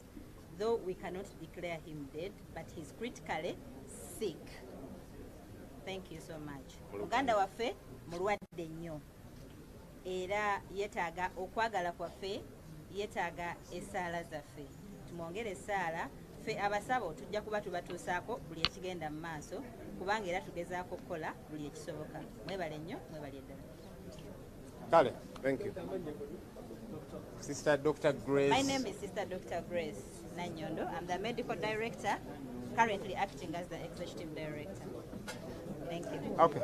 though we cannot declare him dead, but he's critically sick. Thank you so much. Muganda waffe mulwadde nnyo. Era yetaaga okwagala kwaffe, yetaaga essaala zaffe. Tumwongere essaala, ffe abasabo tujja kuba tubatuusaako buli ekigenda mu maaso, kubanga era tugezaako okukola buli ekisoboka. Mwebale nnyo, mwebale ddala. Kale, thank you. Sister Dr. Grace. My name is Sister Dr. Grace Nanyondo. I'm the medical director, currently acting as the executive director. Thank you. Okay.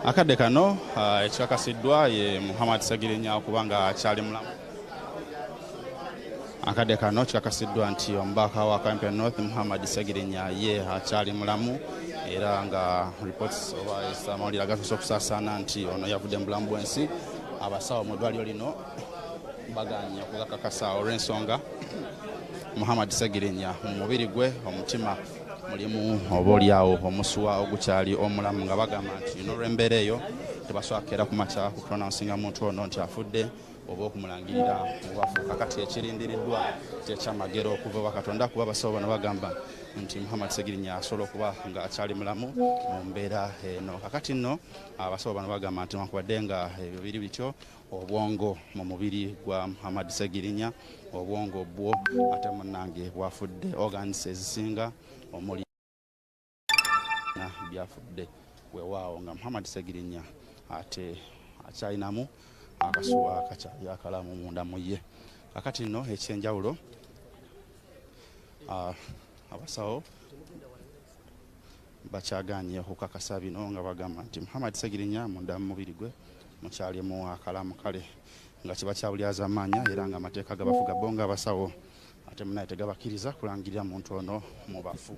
akadde kano ekikakasiddwa ye Muhammad Ssegirinya kubanga akyali mulamu. Akadde kano kikakasiddwa nti omubaka wa Kempen North Muhammad Ssegirinya ye akyali mulamu era nga reports oba amawulire agasoose okusaasaana nti ono yavudde mu bulamu bw'ensi. Abasawo mu ddwaliro lino baganye okugakakasa olw'ensonga Muhammad Ssegirinya mu mubiri gwe omutima mulimu obaolyawo omusuwa ogukyali omulamu nga bagamba nti n'olw'embeera eyo tebasobola kukeera ku makya ku pronouncing muntu ono nti afudde oba okumulangirira obwafuuka. Kati ekirindiriddwa kyekyamagero okuva wa Katonda kuba abasawo bano bagamba nti Muhammad Ssegirinya asobola okuba nga akyali mulamu mu mbeera eno. Kakati nno abasawo bano bagamba nti newankubadde nga ebyo biri bityo obwongo mu mubiri gwa Muhammad Ssegirinya obwongo bwo ate munnange bwafudde organs ezisinga omuli na byafudde weewaawo nga Muhammad Ssegirinya ate akyalinamu akasuwa akakyali akalamu munda mu ye. Kakati nno ekyenjawulo abasawo bakyaganye okukakasa bino nga bagamba nti Muhammad Ssegirinya munda mu mubiri gwe mukyalimu akalamu kale nga kiba kyabulyaza amaanya era nga amateeka gabafuga bo nga abasawo ate munaye tegabakkiriza kulangirira muntu ono mu bafu.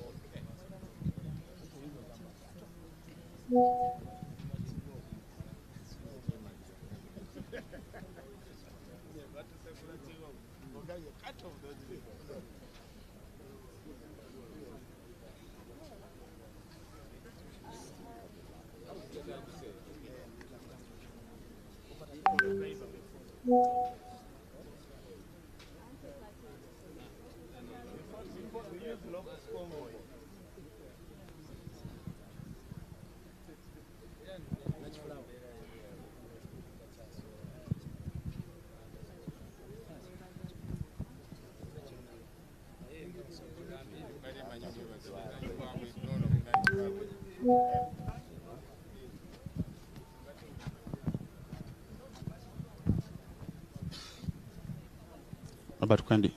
Robert Kwendi.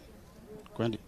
Kwendi.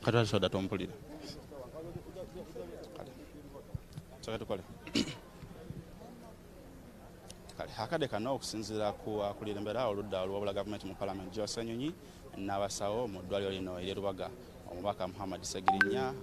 Katwali soda tompulira. Soka tukole. Kale hakade kano okusinzira ku kulirembera oludda olwabula government mu parliament Ssegirinya n'abasawo mu ddwaliro lino ery'Olubaga omubaka Muhammad Ssegirinya